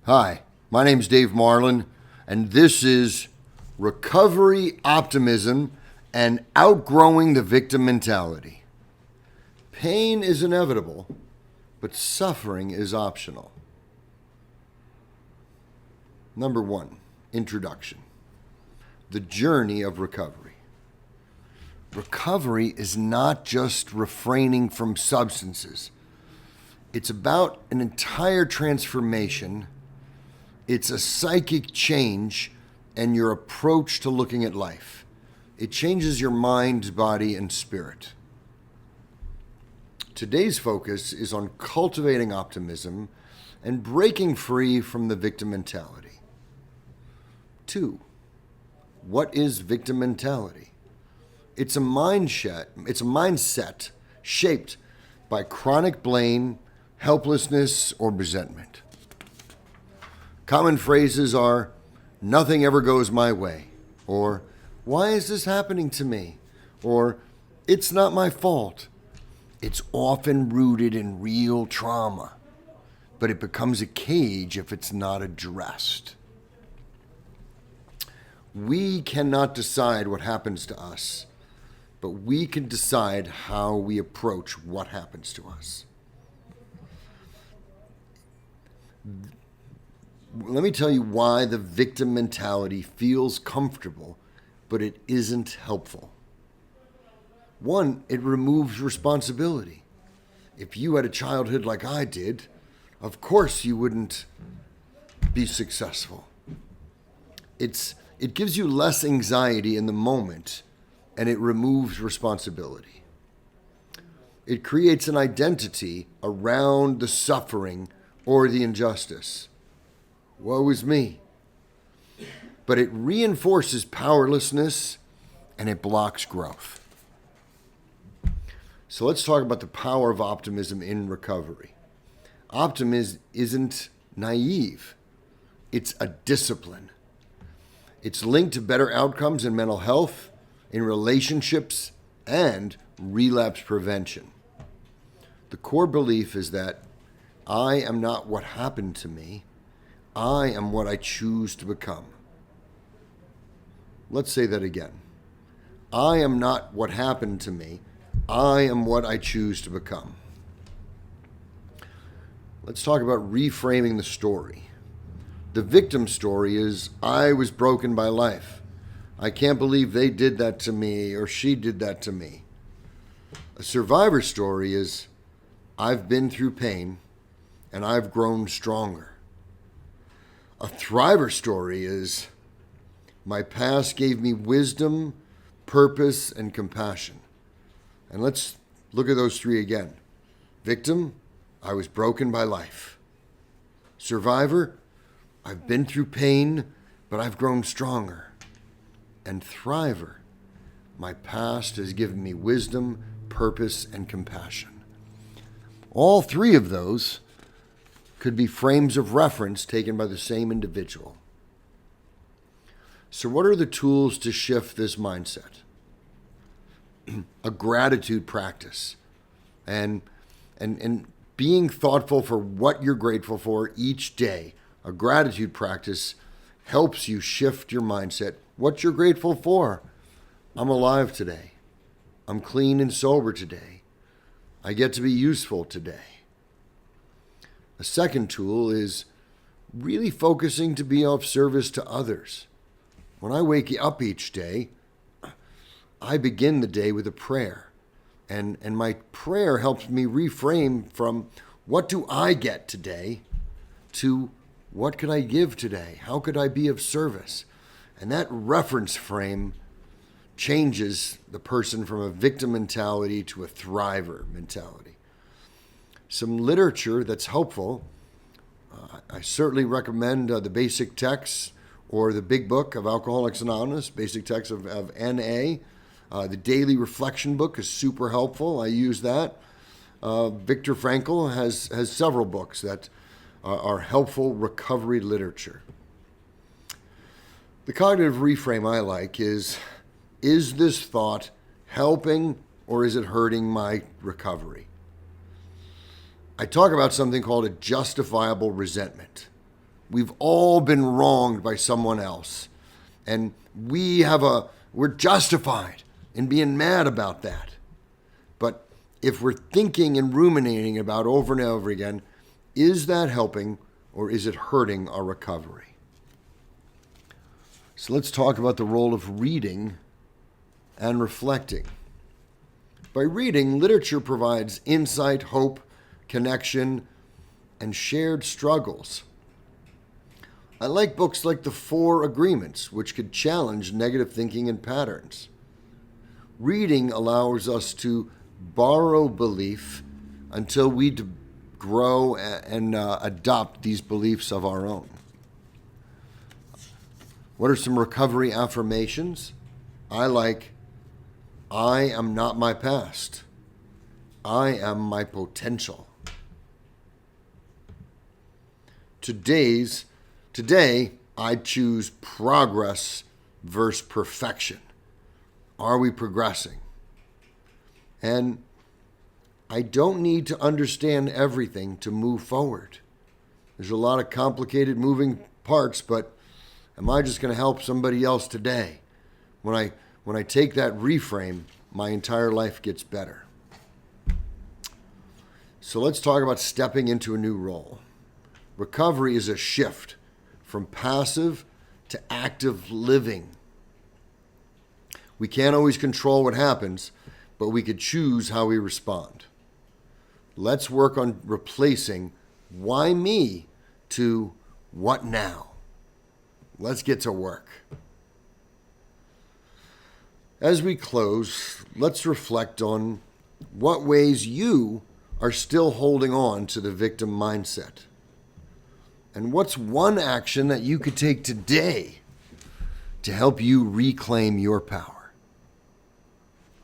Hi, my name's Dave Marlon, and this is Recovery, Optimism, and Outgrowing the Victim Mentality. Pain is inevitable, but suffering is optional. Number 1, Introduction. The journey of recovery. Recovery is not just refraining from substances. It's about an entire transformation. It's a psychic change and your approach to looking at life. It changes your mind, body, and spirit. Today's focus is on cultivating optimism and breaking free from the victim mentality. 2, what is victim mentality? It's a mindset shaped by chronic blame, helplessness, or resentment. Common phrases are, nothing ever goes my way, or why is this happening to me, or it's not my fault. It's often rooted in real trauma, but it becomes a cage if it's not addressed. We cannot decide what happens to us, but we can decide how we approach what happens to us. Let me tell you why the victim mentality feels comfortable, but it isn't helpful. 1, it removes responsibility. If you had a childhood like I did, of course you wouldn't be successful. It gives you less anxiety in the moment, and it removes responsibility. It creates an identity around the suffering or the injustice. Woe is me. But it reinforces powerlessness and it blocks growth. So let's talk about the power of optimism in recovery. Optimism isn't naive. It's a discipline. It's linked to better outcomes in mental health, in relationships, and relapse prevention. The core belief is that I am not what happened to me. I am what I choose to become. Let's say that again. I am not what happened to me. I am what I choose to become. Let's talk about reframing the story. The victim story is, I was broken by life. I can't believe they did that to me or she did that to me. A survivor story is, I've been through pain and I've grown stronger. A thriver story is, my past gave me wisdom, purpose, and compassion. And let's look at those 3 again. Victim, I was broken by life. Survivor, I've been through pain, but I've grown stronger. And thriver, my past has given me wisdom, purpose, and compassion. All 3 of those could be frames of reference taken by the same individual. So what are the tools to shift this mindset? A gratitude practice and being thoughtful for what you're grateful for each day. A gratitude practice helps you shift your mindset. What you're grateful for. I'm alive today. I'm clean and sober today. I get to be useful today. A second tool is really focusing to be of service to others. When I wake up each day, I begin the day with a prayer. And my prayer helps me reframe from what do I get today to what could I give today? How could I be of service? And that reference frame changes the person from a victim mentality to a thriver mentality. Some literature that's helpful, I certainly recommend the basic texts or the big book of Alcoholics Anonymous, basic text of NA. The Daily Reflection book is super helpful. I use that. Viktor Frankl has several books that are helpful recovery literature. The cognitive reframe I like is this thought helping or is it hurting my recovery? I talk about something called a justifiable resentment. we've all been wronged by someone else. And we're justified in being mad about that. But if we're thinking and ruminating about over and over again, is that helping or is it hurting our recovery? So let's talk about the role of reading and reflecting. By reading, literature provides insight, hope, connection, and shared struggles. I like books like The Four Agreements, which could challenge negative thinking and patterns. Reading allows us to borrow belief until we grow and adopt these beliefs of our own. What are some recovery affirmations? I like, I am not my past. I am my potential. Today, I choose progress versus perfection. Are we progressing? And I don't need to understand everything to move forward. There's a lot of complicated moving parts, but am I just going to help somebody else today? When I take that reframe, my entire life gets better. So let's talk about stepping into a new role. Recovery is a shift from passive to active living. We can't always control what happens, but we could choose how we respond. Let's work on replacing why me to what now. Let's get to work. As we close, let's reflect on what ways you are still holding on to the victim mindset. And what's one action that you could take today to help you reclaim your power?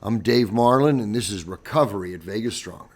I'm Dave Marlon, and this is Recovery at Vegas Strong.